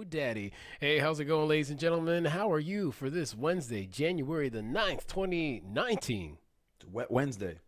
Daddy. Hey, how's it going, ladies and gentlemen? How are you for this Wednesday, January the 9th, 2019? It's Wet Wednesday.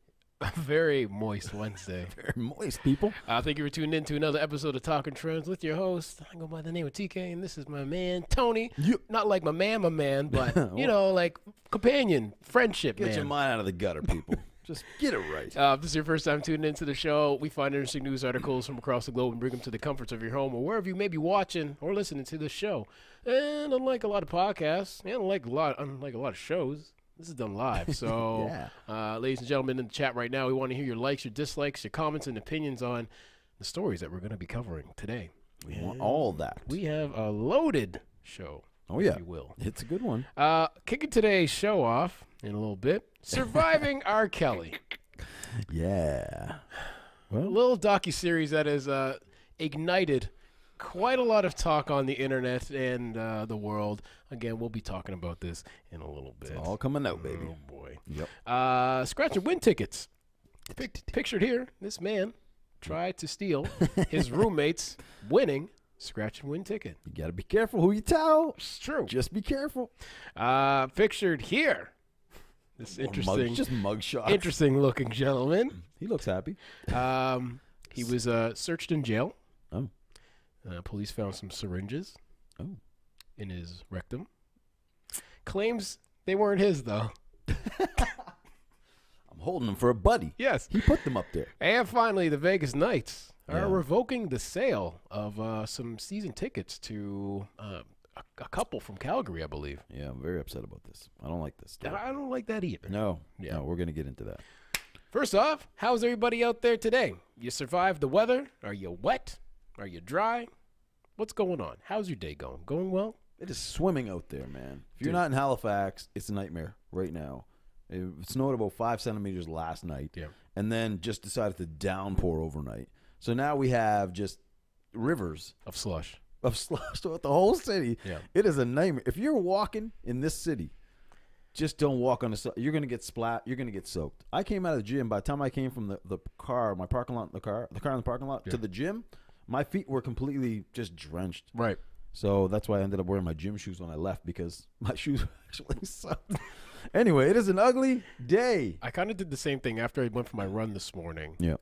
A very moist Wednesday. Very moist, people. Thank you for tuning in to another episode of Talking Trends with your host. I go by the name of TK, and this is my man, Tony. Not like my man, but, you know, like companion, friendship, Get your mind out of the gutter, people. Just get it right. If this is your first time tuning into the show, we find interesting news articles from across the globe and bring them to the comforts of your home or wherever you may be watching or listening to the show. And unlike a lot of podcasts, and unlike a lot of shows, this is done live. So, ladies and gentlemen in the chat right now, we want to hear your likes, your dislikes, your comments, and opinions on the stories that we're going to be covering today. We want all that. We have a loaded show. Oh, yeah. If you will. It's a good one. Kicking today's show off in a little bit, Surviving R. Kelly. Yeah. Well, a little docuseries that has ignited quite a lot of talk on the internet and the world. Again, we'll be talking about this in a little bit. It's all coming out, baby. Oh, boy. Yep. Scratch and win tickets. Pictured here, this man tried to steal his roommate's winning scratch and win ticket. You got to be careful who you tell. It's true. Just be careful. Pictured here, this interesting, just mug shots. interesting looking gentleman. He looks happy. He was searched in jail. Oh. Police found some syringes in his rectum. Claims they weren't his, though. I'm holding them for a buddy. Yes. He put them up there. And finally, the Vegas Knights are revoking the sale of some season tickets to a couple from Calgary, I believe. Yeah, I'm very upset about this. I don't like this stuff. I don't like that either. No, we're going to get into that. First off, how's everybody out there today? You survived the weather? Are you wet? Are you dry? What's going on? How's your day going? Going well? It is swimming out there, man. If you're not in Halifax, it's a nightmare right now. It snowed about 5 centimeters last night, and then just decided to downpour overnight. So now we have just rivers of slush throughout the whole city. Yeah. It is a nightmare. If you're walking in this city, just don't walk on the. You're gonna get splat. You're gonna get soaked. I came out of the gym. By the time I came from the car, my parking lot, the car in the parking lot to the gym, my feet were completely just drenched. Right. So that's why I ended up wearing my gym shoes when I left, because my shoes actually sucked. Anyway, it is an ugly day. I kind of did the same thing after I went for my run this morning. Yeah.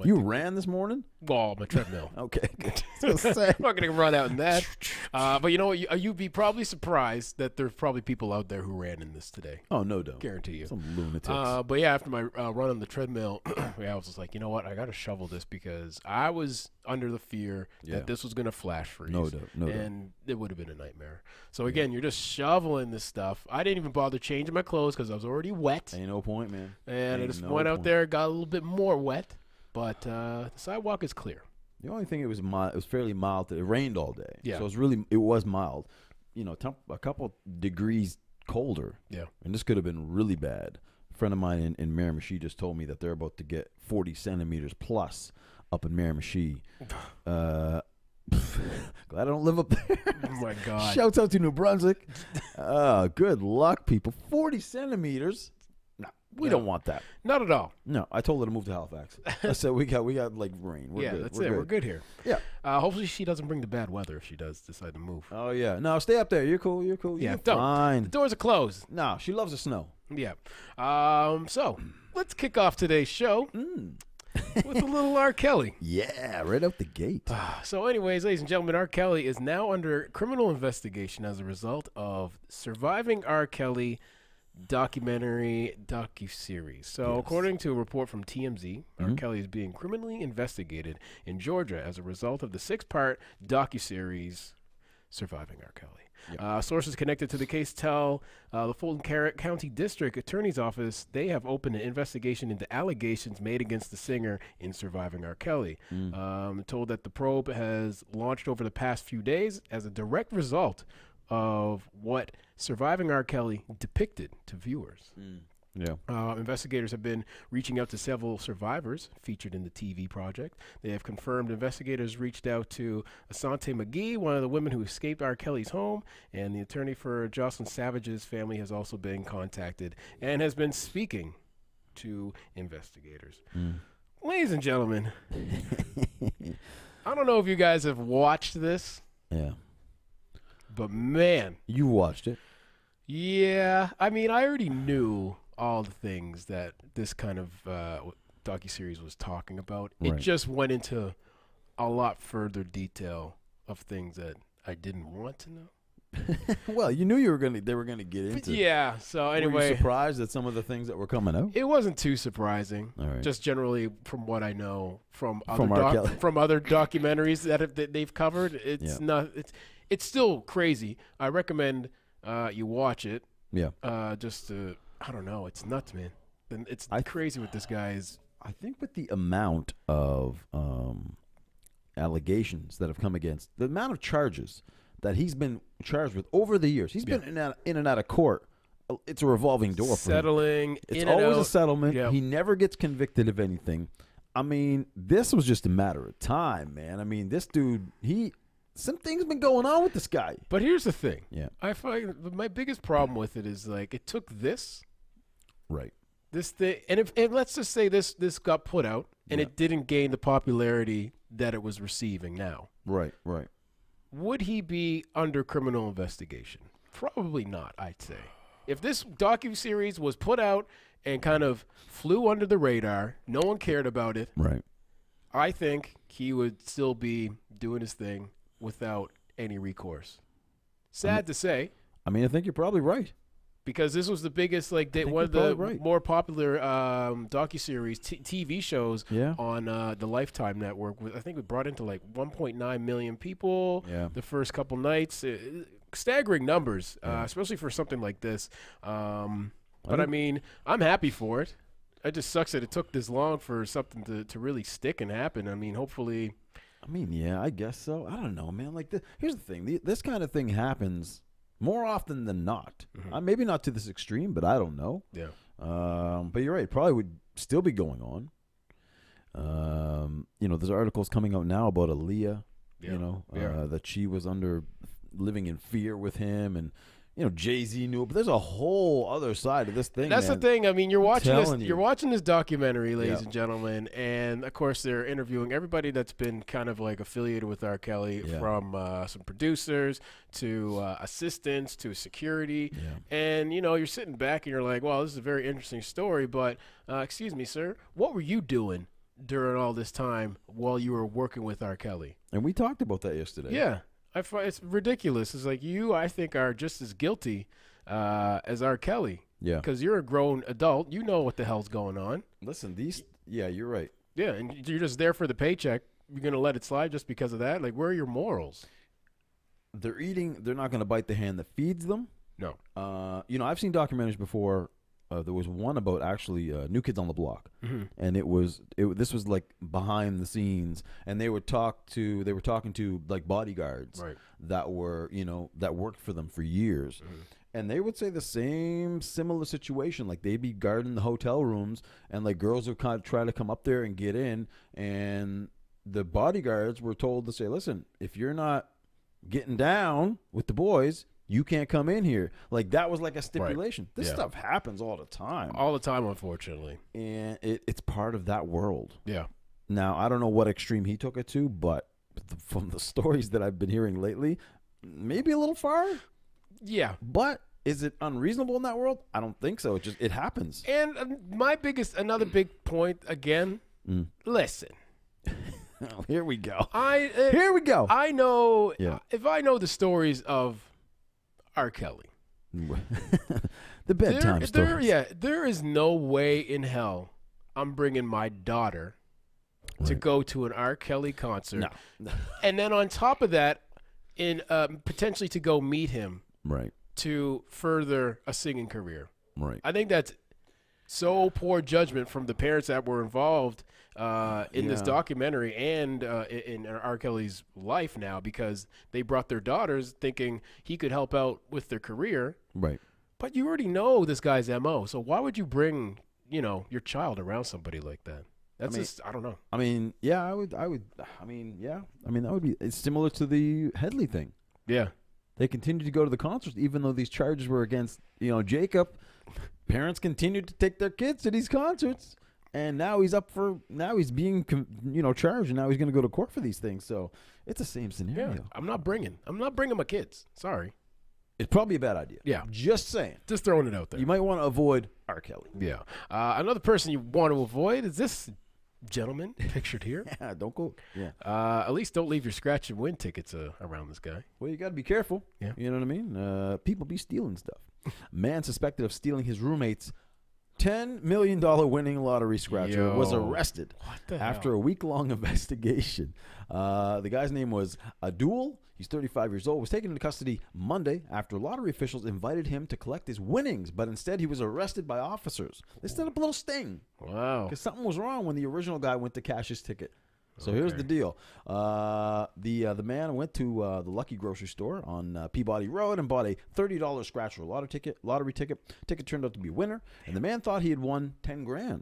You ran this morning? Well, my treadmill. Okay, good. I'm not going to run out in that. But you know what? You'd be probably surprised that there's probably people out there who ran in this today. Oh, no doubt. Guarantee you. Some lunatics. But yeah, after my run on the treadmill, I was just like, you know what? I got to shovel this, because I was under the fear that this was going to flash freeze. No doubt. And it would have been a nightmare. So again, you're just shoveling this stuff. I didn't even bother changing my clothes because I was already wet. Ain't no point, man. And I just went out there, got a little bit more wet. But the sidewalk is clear. The only thing, it was mild. It was fairly mild. It rained all day. Yeah. So it was mild. You know, a couple degrees colder. Yeah. And this could have been really bad. A friend of mine in Miramichi just told me that they're about to get 40 centimeters plus up in Miramichi. Glad I don't live up there. Oh, my God. Shouts out to New Brunswick. Good luck, people. 40 centimeters. No, we don't want that. Not at all. No, I told her to move to Halifax. I said we got like rain. We're good. That's it. We're good here. Yeah. Hopefully she doesn't bring the bad weather if she does decide to move. Oh, yeah. No, stay up there. You're cool. You're cool. Yeah, You're fine. The doors are closed. No, she loves the snow. Yeah. So let's kick off today's show with a little R. Kelly. Yeah, right out the gate. So anyways, ladies and gentlemen, R. Kelly is now under criminal investigation as a result of Surviving R. Kelly docuseries. So according to a report from TMZ, R. Kelly is being criminally investigated in Georgia as a result of the 6-part docuseries Surviving R. Kelly. Yep. Sources connected to the case tell the Fulton County District Attorney's Office they have opened an investigation into allegations made against the singer in Surviving R. Kelly. Told that the probe has launched over the past few days as a direct result of what Surviving R. Kelly depicted to viewers. Investigators have been reaching out to several survivors featured in the TV project. They have confirmed investigators reached out to Asante McGee, one of the women who escaped R. Kelly's home, and the attorney for Jocelyn Savage's family has also been contacted and has been speaking to investigators. Ladies and gentlemen, I don't know if you guys have watched this. Yeah. But man, you watched it. Yeah, I mean, I already knew all the things that this kind of docuseries was talking about. It just went into a lot further detail of things that I didn't want to know. Well, you knew they were gonna get into. Yeah. So anyway, were you surprised at some of the things that were coming out? It wasn't too surprising. All right. Just generally from what I know from other documentaries that they've covered, it's not. It's still crazy. I recommend you watch it. Yeah. Just to, I don't know. It's nuts, man. And it's crazy what this guy is. I think with the amount of allegations that have come against, the amount of charges that he's been charged with over the years. He's been in and out of court. It's a revolving door for him. It's always a settlement. Yep. He never gets convicted of anything. I mean, this was just a matter of time, man. I mean, this dude, something's been going on with this guy. But here's the thing. Yeah. I find my biggest problem with it is, like, it took this. Right. This thing, and let's just say this got put out, and it didn't gain the popularity that it was receiving now. Right, right. Would he be under criminal investigation? Probably not, I'd say. If this docuseries was put out and kind of flew under the radar, no one cared about it. Right. I think he would still be doing his thing without any recourse. Sad to say. I mean, I think you're probably right. Because this was the biggest, like, one of the more popular docuseries TV shows on the Lifetime network. I think we brought into like 1.9 million people the first couple nights. Staggering numbers, especially for something like this. But I mean, I'm happy for it. It just sucks that it took this long for something to really stick and happen. I mean, hopefully. I mean, yeah, I guess so. I don't know, man. Like, here's the thing. This kind of thing happens more often than not. Mm-hmm. Maybe not to this extreme, but I don't know. Yeah. But you're right. It probably would still be going on. There's articles coming out now about Aaliyah, that she was living in fear with him, and Jay-Z knew it, but there's a whole other side of this thing. That's the thing. I mean, you're watching this documentary, ladies and gentlemen, and of course they're interviewing everybody that's been kind of like affiliated with R. Kelly, from some producers to assistants to security, and you're sitting back and you're like, well, this is a very interesting story, but excuse me, sir, what were you doing during all this time while you were working with R. Kelly? And we talked about that yesterday. Yeah. It's ridiculous. It's like I think, are just as guilty as R. Kelly. Yeah. Because you're a grown adult. You know what the hell's going on. Listen, you're right. Yeah, and you're just there for the paycheck. You're going to let it slide just because of that? Like, where are your morals? They're not going to bite the hand that feeds them. No. I've seen documentaries before. There was one about actually New Kids on the Block, and this was like behind the scenes, and they were talking to like bodyguards that were that worked for them for years, and they would say the similar situation. Like, they'd be guarding the hotel rooms, and like girls would kind of try to come up there and get in, and the bodyguards were told to say, listen, if you're not getting down with the boys, you can't come in here. Like, that was like a stipulation. This stuff happens all the time. All the time, unfortunately. And it's part of that world. Yeah. Now, I don't know what extreme he took it to, but from the stories that I've been hearing lately, maybe a little far. Yeah. But is it unreasonable in that world? I don't think so. It happens. And another big point again, listen. Here we go. Here we go. I know, if I know the stories of R. Kelly. The bedtime stories. There is no way in hell I'm bringing my daughter to go to an R. Kelly concert. No. And then on top of that, potentially to go meet him. Right. To further a singing career. Right. I think that's so poor judgment from the parents that were involved in this documentary and in R. Kelly's life now, because they brought their daughters thinking he could help out with their career. Right. But you already know this guy's MO, so why would you bring, your child around somebody like that? That's I don't know. I mean, yeah, I would. I mean, yeah. I mean, that would be. It's similar to the Headley thing. Yeah. They continued to go to the concerts even though these charges were against, Jacob. Parents continued to take their kids to these concerts. And now he's being, charged, and now he's going to go to court for these things. So it's the same scenario. Yeah, I'm not bringing my kids. Sorry. It's probably a bad idea. Yeah. Just saying. Just throwing it out there. You might want to avoid R. Kelly. Yeah. Another person you want to avoid is this gentleman pictured here. Yeah, don't go. Yeah. At least don't leave your scratch and win tickets around this guy. Well, you got to be careful. Yeah. You know what I mean? People be stealing stuff. Man suspected of stealing his roommate's $10 million winning lottery scratcher was arrested after a week-long investigation. The guy's name was Adul. He's 35 years old. Was taken into custody Monday after lottery officials invited him to collect his winnings, but instead he was arrested by officers. They set up a little sting. Wow. Because something was wrong when the original guy went to cash his ticket. So here's the deal. The man went to the Lucky grocery store on Peabody Road and bought a $30 scratcher lottery ticket. Ticket turned out to be a winner, and the man thought he had won $10,000.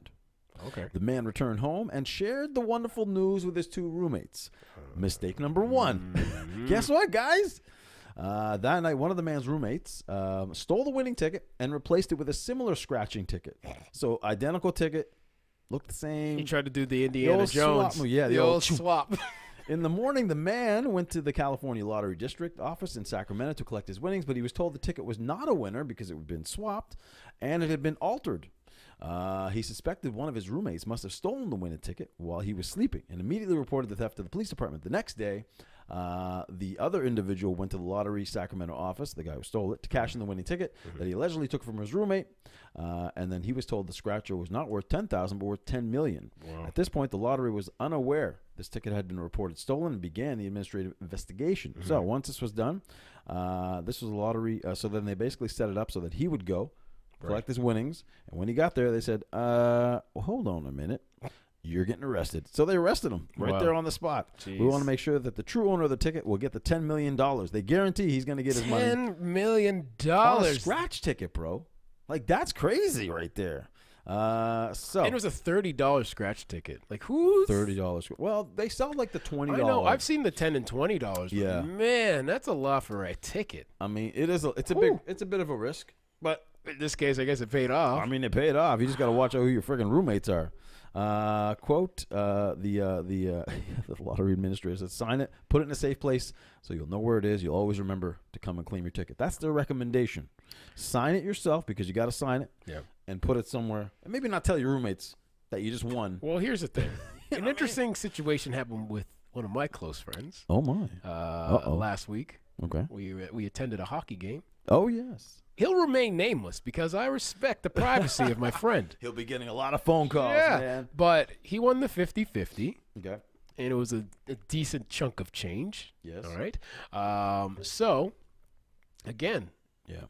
Okay. The man returned home and shared the wonderful news with his two roommates. Mistake number one. Guess what, guys? That night, one of the man's roommates stole the winning ticket and replaced it with a similar scratching ticket. So identical ticket. Looked the same. He tried to do the Indiana Jones. Swap. Yeah, the old swap. In the morning, the man went to the California Lottery District office in Sacramento to collect his winnings, but he was told the ticket was not a winner because it had been swapped and it had been altered. He suspected one of his roommates must have stolen the winning ticket while he was sleeping and immediately reported the theft to the police department. The next day, the other individual went to the Lottery Sacramento office, the guy who stole it, to cash in the winning ticket that he allegedly took from his roommate. And then he was told the scratcher was not worth $10,000 but worth $10 million. Wow. At this point, the lottery was unaware this ticket had been reported stolen and began the administrative investigation. So once this was done, this was a lottery. So then they basically set it up so that he would go collect his winnings. And when he got there, they said, well, hold on a minute. You're getting arrested. So they arrested him right there on the spot. Jeez. We want to make sure that the true owner of the ticket will get the $10 million. They guarantee he's going to get his money. $10 million. On a scratch ticket, bro. Like, that's crazy right there. So and it was a $30 scratch ticket. Like, who's $30? Well, they sell like the $20. I know. I've seen the $10 and $20. Yeah, man, that's a lot for a ticket. I mean, it's a bit of a risk, but in this case, I guess it paid off. I mean, it paid off. You just got to watch out who your freaking roommates are. Quote, the lottery administrator said, sign it, put it in a safe place so you'll know where it is. You'll always remember to come and claim your ticket. That's their recommendation. Sign it yourself because you got to sign it and put it somewhere. And maybe not tell your roommates that you just won. Well, here's the thing. An interesting situation happened with one of my close friends. Oh, my. Last week. Okay. We attended a hockey game. Oh, yes. He'll remain nameless because I respect the privacy of my friend. He'll be getting a lot of phone calls, man. But he won the 50-50. Okay. And it was a decent chunk of change. Yes. All right. So, again,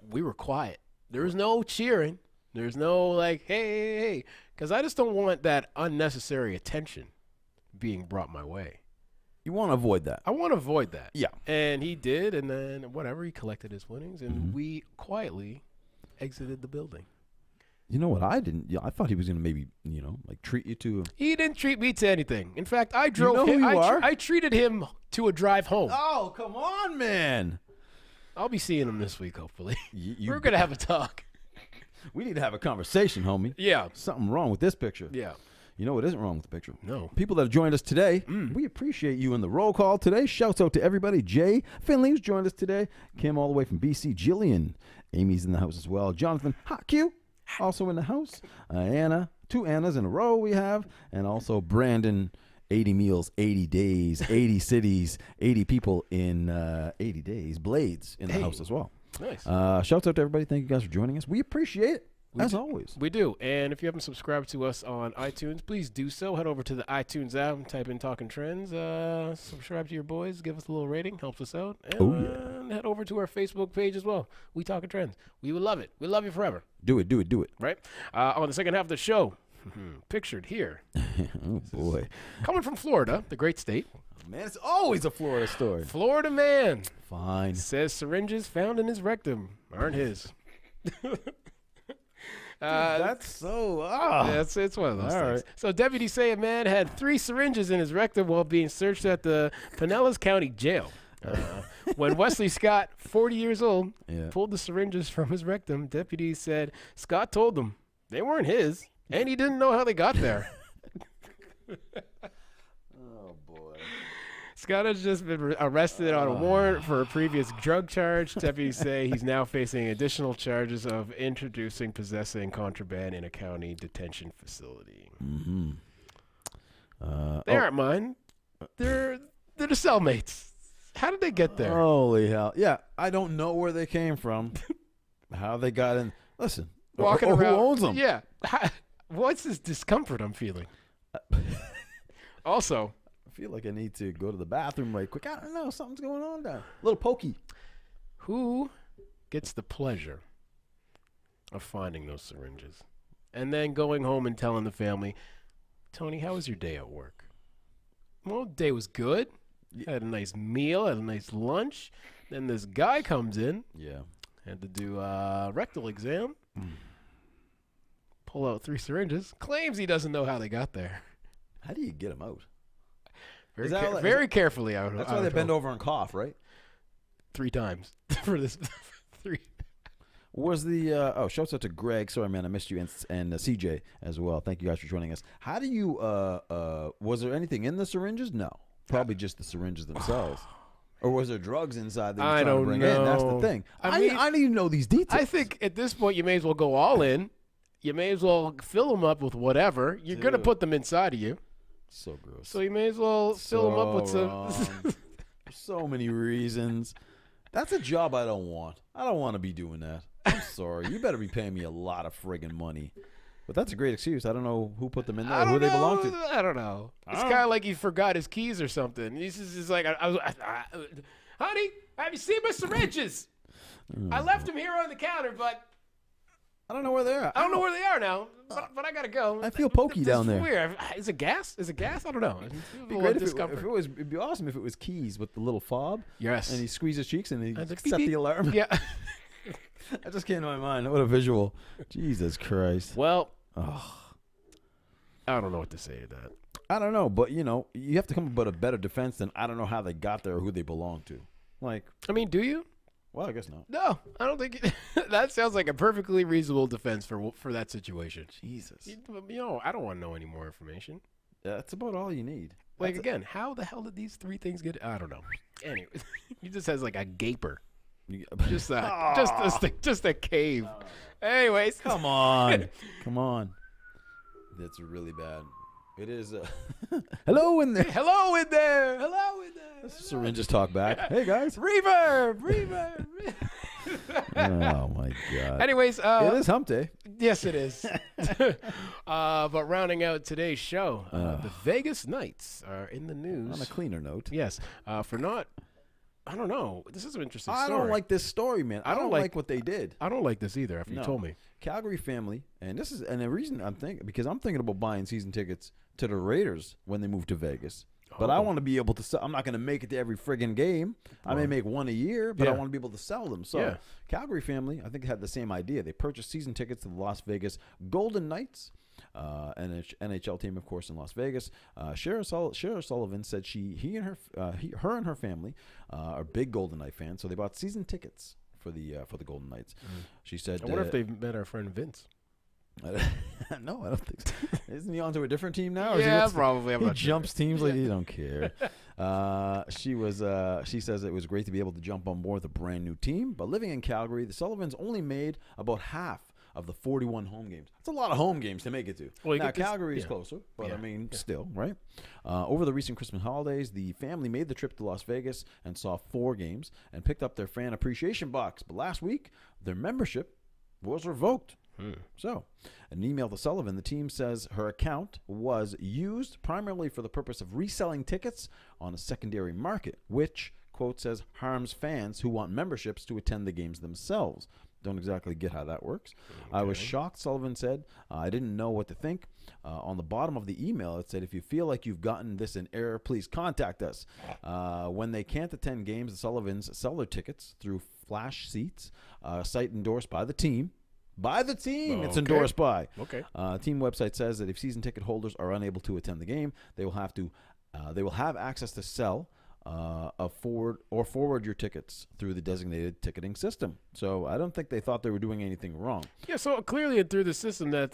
we were quiet. There was no cheering. There's no like, hey. Because I just don't want that unnecessary attention being brought my way. You want to avoid that. I want to avoid that. Yeah. And he did, and then whatever, he collected his winnings, and we quietly exited the building. You know what? I didn't. I thought he was going to maybe, like treat you to. He didn't treat me to anything. In fact, I drove him. Who you are? I treated him to a drive home. Oh, come on, man. I'll be seeing him this week, hopefully. We're going to have a talk. We need to have a conversation, homie. Yeah. Something wrong with this picture. Yeah. You know what isn't wrong with the picture? No. People that have joined us today, we appreciate you in the roll call today. Shouts out to everybody. Jay Finley, who's joined us today. Kim, all the way from BC. Jillian. Amy's in the house as well. Jonathan Hot Q, also in the house. Anna. 2 Annas in a row we have. And also Brandon, 80 meals, 80 days, 80 cities, 80 people in 80 days. Blades in the house as well. Nice. Shouts out to everybody. Thank you guys for joining us. We appreciate it. As always. We do. And if you haven't subscribed to us on iTunes, please do so. Head over to the iTunes app and type in Talking Trends. Subscribe to your boys. Give us a little rating. Helps us out. And head over to our Facebook page as well. We Talking Trends. We would love it. We love you forever. Do it. Right? On the second half of the show, pictured here. Oh, boy. Coming from Florida, the great state. Man, it's always a Florida story. Florida man. Fine. Says syringes found in his rectum aren't his. That's so. It's one of those things. Right. So deputies say a man had 3 syringes in his rectum while being searched at the Pinellas County Jail. When Wesley Scott, 40 years old, pulled the syringes from his rectum, deputies said Scott told them they weren't his. And he didn't know how they got there. Oh, boy. Scott has just been arrested on a warrant for a previous drug charge. Deputies say he's now facing additional charges of introducing, possessing contraband in a county detention facility. Mm-hmm. They aren't mine. They're the cellmates. How did they get there? Holy hell. Yeah, I don't know where they came from, how they got in. Listen, Walking around. who owns them? Yeah. What's this discomfort I'm feeling? Also, I feel like I need to go to the bathroom right quick. I don't know. Something's going on there. A little pokey. who gets the pleasure of finding those syringes and then going home and telling the family, Tony, how was your day at work? Well, day was good. Had a nice meal, had a nice lunch. Then this guy comes in. Yeah. Had to do a rectal exam. Pull out 3 syringes. Claims he doesn't know how they got there. How do you get them out? Very carefully. That's why they bend over and cough, right? 3 times for this. 3. Was the shouts out to Greg. Sorry, man, I missed you, and CJ as well. Thank you guys for joining us. How do you? Was there anything in the syringes? No, probably just the syringes themselves. Or was there drugs inside that you're trying to bring in? That's the thing. I need to know these details. I think at this point you may as well go all in. You may as well fill them up with whatever. You're going to put them inside of you. So gross. So you may as well fill them up with some. So many reasons. That's a job I don't want. I don't want to be doing that. I'm sorry. You better be paying me a lot of friggin' money. But that's a great excuse. I don't know who put them in there, who they belong to. I don't know. It's kind of like he forgot his keys or something. He's just like, honey, have you seen my syringes? I left them here on the counter, but I don't know where they are. I don't know where they are now, but I gotta go. I feel pokey down there. Weird. Is it gas? Is it gas? I don't know. It'd be great it'd be awesome if it was keys with the little fob. Yes. And he squeezed his cheeks and he like, set the alarm. Yeah. That just came to my mind. What a visual. Jesus Christ. Well, I don't know what to say to that. I don't know, but, you have to come up with a better defense than I don't know how they got there or who they belong to. Like, I mean, do you? Well, I guess not. No, I don't think that sounds like a perfectly reasonable defense for that situation. Jesus. I don't want to know any more information. That's about all you need. Like, again, how the hell did these 3 things get? I don't know. Anyway, he just has like a gaper. Just that. Just a cave. Anyways. Come on. Come on. That's really bad. It is. Hello in there. Hello in there. Hello in there. Syringes talk back. Hey, guys. Reverb. Oh, my God. Anyways. It is hump day. Yes, it is. But rounding out today's show, the Vegas Knights are in the news. On a cleaner note. Yes. For not. I don't know. This is an interesting story. I don't like this story, man. I don't like what they did. I don't like this either, after you told me. Calgary family, and the reason I'm thinking about buying season tickets to the Raiders when they move to Vegas. But I want to be able to sell. I'm not going to make it to every friggin' game. I may make one a year, but I want to be able to sell them. So Calgary family, I think, had the same idea. They purchased season tickets to the Las Vegas Golden Knights. NHL team, of course, in Las Vegas. Shara Sullivan said her and her family are big Golden Knight fans, so they bought season tickets for the Golden Knights. She said, "I wonder if they've met our friend Vince." No, I don't think so. Isn't he on to a different team now? Yeah, probably. He jumps teams like he don't care. She says it was great to be able to jump on board with a brand new team, but living in Calgary, the Sullivans only made about half of the 41 home games. That's a lot of home games to make it to. Well, now, Calgary is closer, but still, right? Over the recent Christmas holidays, the family made the trip to Las Vegas and saw 4 games and picked up their fan appreciation box. But last week, their membership was revoked. So, an email to Sullivan, the team says her account was used primarily for the purpose of reselling tickets on a secondary market, which, quote, says harms fans who want memberships to attend the games themselves. Don't exactly get how that works. Okay. I was shocked, Sullivan said. I didn't know what to think. On the bottom of the email, it said, if you feel like you've gotten this in error, please contact us. When they can't attend games, the Sullivans sell their tickets through Flash Seats, a site endorsed by the team. By the team, it's endorsed by. Okay. Team website says that if season ticket holders are unable to attend the game, they will have access to sell forward your tickets through the designated ticketing system. So I don't think they thought they were doing anything wrong. Yeah, so clearly through the system that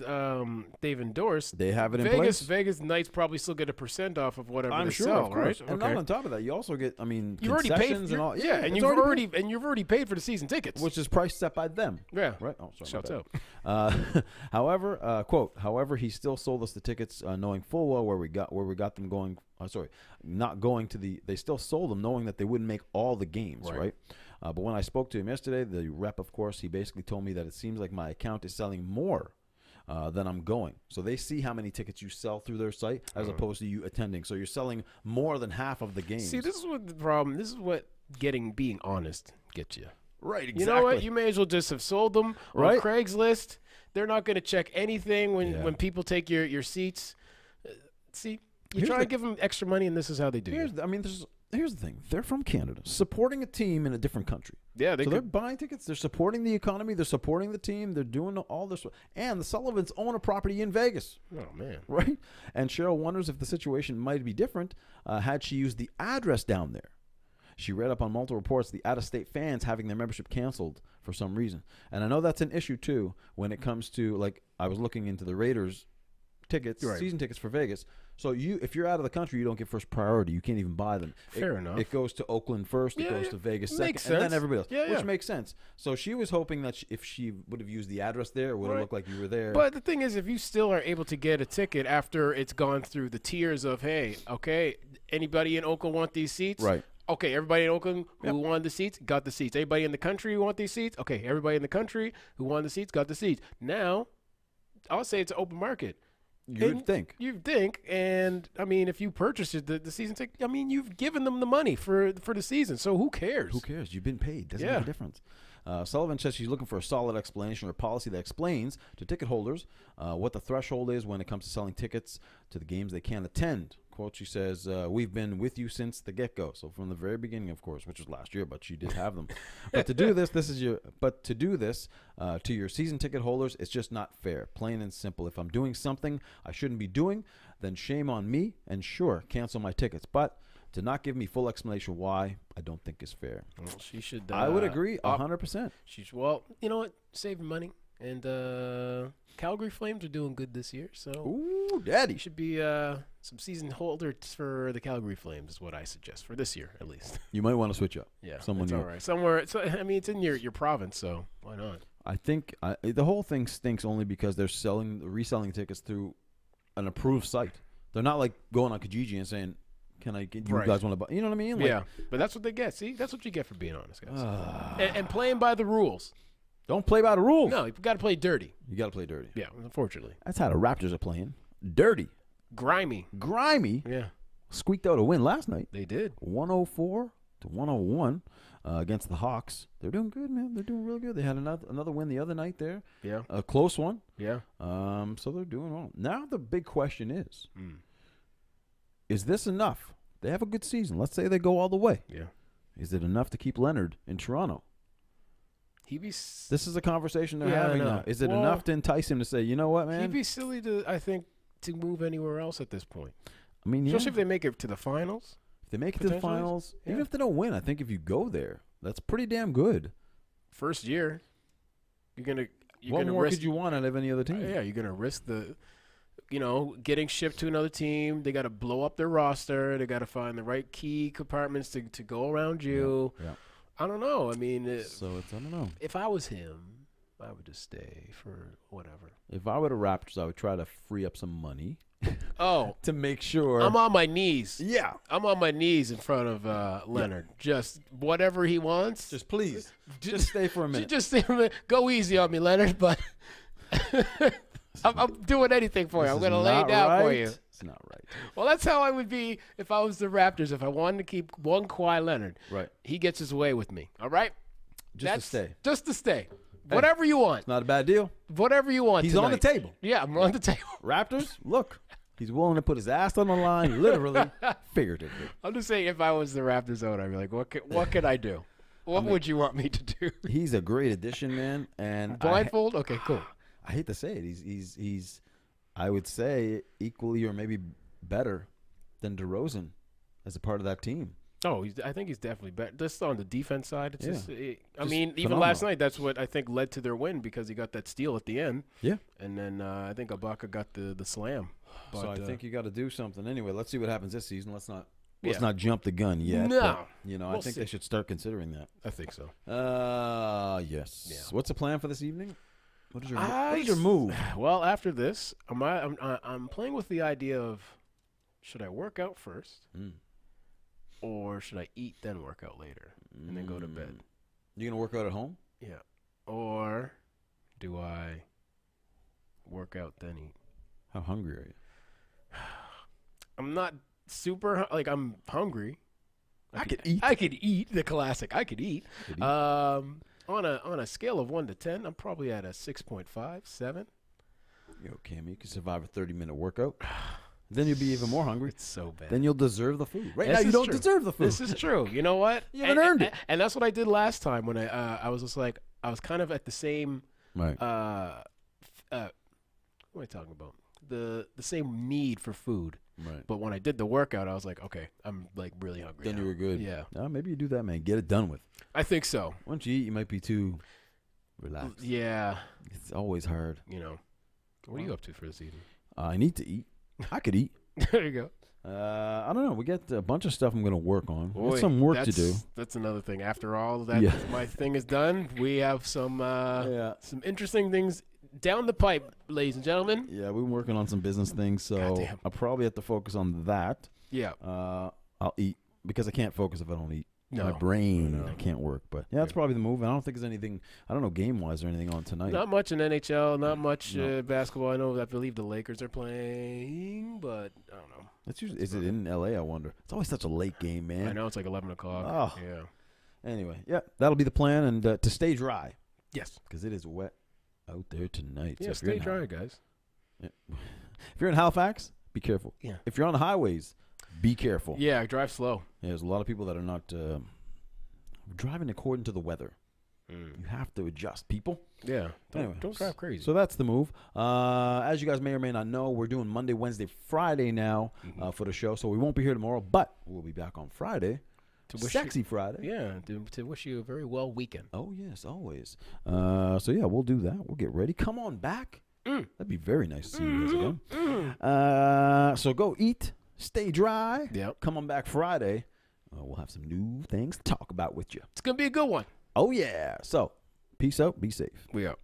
they've endorsed, they have it in place. Vegas Knights probably still get a % off of whatever I'm they sure, sell, of course. right? And not on top of that, you also get, you already paid and all. Yeah, and you've already paid for the season tickets, which is price set by them. Yeah, right. Oh, sorry. Shouts out. However, quote. However, he still sold us the tickets, knowing full well where we got them going. Not going to the. They still sold them, knowing that they wouldn't make all the games, right? But when I spoke to him yesterday, the rep, of course, he basically told me that it seems like my account is selling more than I'm going. So they see how many tickets you sell through their site as opposed to you attending. So you're selling more than half of the games. See, this is what the problem. This is what being honest gets you. Right. Exactly. You know what? You may as well just have sold them on Craigslist. They're not going to check anything when people take your seats. See. You try to give them extra money, and this is how they do it. Here's the thing. They're from Canada, supporting a team in a different country. Yeah, they're buying tickets. They're supporting the economy. They're supporting the team. They're doing all this. And the Sullivans own a property in Vegas. Oh, man. Right? And Cheryl wonders if the situation might be different had she used the address down there. She read up on multiple reports the out-of-state fans having their membership canceled for some reason. And I know that's an issue, too, when it comes to, like, I was looking into the Raiders tickets, season tickets for Vegas. So if you're out of the country, you don't get first priority. You can't even buy them. Fair enough. It goes to Oakland first. It goes to Vegas second, makes and sense. then everybody else, which Yeah. makes sense. So she was hoping that if she would have used the address there, it would have looked like you were there. But the thing is, if you still are able to get a ticket after it's gone through the tiers of, hey, okay, anybody in Oakland want these seats? Right. Okay, everybody in Oakland who wanted the seats got the seats. Everybody in the country who want these seats? Okay, everybody in the country who wanted the seats got the seats. Now, I'll say it's an open market. You'd think. And I mean, if you purchase the season ticket, I mean, you've given them the money for the season. So who cares? Who cares? You've been paid. Doesn't make a difference. Sullivan says she's looking for a solid explanation or policy that explains to ticket holders what the threshold is when it comes to selling tickets to the games they can't attend. Quote, she says, we've been with you since the get-go. So from the very beginning, of course, which was last year, but she did have them. But to do this, to your season ticket holders, it's just not fair. Plain and simple. If I'm doing something I shouldn't be doing, then shame on me, and sure, cancel my tickets. But to not give me full explanation why, I don't think is fair. Well, she should. I would agree 100%. Well, you know what? Saving money. And Calgary Flames are doing good this year, so ooh, daddy, should be some season holders for the Calgary Flames is what I suggest for this year at least. You might want to switch up. Yeah, someone all right. Somewhere. So I mean, it's in your province, so why not? I think the whole thing stinks only because they're reselling tickets through an approved site. They're not like going on Kijiji and saying, "Can I get you guys want to buy?" You know what I mean? Like, but that's what they get. See, that's what you get for being honest, guys, and playing by the rules. Don't play by the rules. No, you've got to play dirty. You got to play dirty. Yeah, unfortunately. That's how the Raptors are playing. Dirty. Grimy. Yeah. Squeaked out a win last night. They did. 104-101 against the Hawks. They're doing good, man. They're doing really good. They had another win the other night there. Yeah. A close one. Yeah. So they're doing well. Now the big question is this enough? They have a good season. Let's say they go all the way. Yeah. Is it enough to keep Leonard in Toronto? This is a conversation they're having now. Is it enough to entice him to say, you know what, man? He'd be silly to move anywhere else at this point. I mean, especially if they make it to the finals. If they make it to the finals, even if they don't win, I think if you go there, that's pretty damn good. First year, what more could you want out of any other team? Yeah, you're gonna risk getting shipped to another team. They got to blow up their roster. They got to find the right key compartments to go around you. Yeah. I don't know. I mean, I don't know. If I was him, I would just stay for whatever. If I were the Raptors, I would try to free up some money. Oh, to make sure I'm on my knees. Yeah, I'm on my knees in front of Leonard. Yeah. Just whatever he wants. Just please, just stay for a minute. Just stay for a minute. Go easy on me, Leonard. But I'm doing anything for you. I'm going to lay down for you. It's not right. Well, that's how I would be if I was the Raptors. If I wanted to keep one Kawhi Leonard, right? He gets his way with me. All right, to stay. Just to stay. Hey, whatever you want. It's not a bad deal. Whatever you want. He's tonight. on the table. Yeah, I'm on the table. Raptors, look. He's willing to put his ass on the line, literally, figuratively. I'm just saying, if I was the Raptors owner, I'd be like, what can I do? What would you want me to do? He's a great addition, man. And blindfold? Okay, cool. I hate to say it. He's I would say, equally or maybe better than DeRozan as a part of that team. Oh, I think he's definitely better. Just on the defense side, it's just I mean, even phenomenal. last night, that's what I think led to their win because he got that steal at the end. Yeah. And then I think Ibaka got the slam. But, so I think you got to do something. Anyway, let's see what happens this season. Let's not jump the gun yet. No. But, I think they should start considering that. I think so. Yes. Yeah. What's the plan for this evening? What is your move? Well, after this, I'm playing with the idea of should I work out first? Or should I eat then work out later and then go to bed? You gonna work out at home? Yeah. Or do I work out then eat? How hungry are you? I'm not super I'm hungry. I could eat. I could eat the classic. I could eat. On a scale of 1 to 10, I'm probably at a 6.5, 7. Yo, Cam, you can survive a 30-minute workout. Then you'll be even more hungry. It's so bad. Then you'll deserve the food. Right now, you don't deserve the food. This is true. You know what? You haven't earned it. And that's what I did last time when I was just like, I was kind of at the same, right. What am I talking about? The same need for food. Right. But when I did the workout, I was like, okay, I'm like really hungry. Then now. you were good. Yeah. Maybe you do that, man. Get it done with. I think so. Once you eat, you might be too relaxed. Yeah. It's always hard. What are you up to for this evening? I need to eat. I could eat. There you go. I don't know. We got a bunch of stuff I'm going to work on. Boy, some work to do. That's another thing. After all that, my thing is done. We have some interesting things down the pipe, ladies and gentlemen. Yeah, we're working on some business things, so I'll probably have to focus on that. Yeah. I'll eat because I can't focus if I don't eat. No. My brain can't work. But that's probably the move. I don't think there's anything, game-wise or anything on tonight. Not much in NHL, not much basketball. I believe the Lakers are playing, but I don't know. Is it in L.A., I wonder? It's always such a late game, man. I know, it's like 11 o'clock. Oh. Yeah. Anyway, that'll be the plan, and to stay dry. Yes. Because it is wet out there tonight. Yeah, so stay dry, guys. Yeah. If you're in Halifax, be careful. Yeah. If you're on the highways, be careful. Yeah, drive slow. Yeah, there's a lot of people that are not driving according to the weather. You have to adjust, people. Yeah. Don't drive crazy. So that's the move. As you guys may or may not know, we're doing Monday, Wednesday, Friday now for the show. So we won't be here tomorrow, but we'll be back on Friday. Sexy Friday. Yeah, to wish you a very well weekend. Oh, yes, always. So, we'll do that. We'll get ready. Come on back. That'd be very nice to see you guys again. So go eat. Stay dry. Yep. Come on back Friday. We'll have some new things to talk about with you. It's going to be a good one. Oh, yeah. So, peace out. Be safe. We out.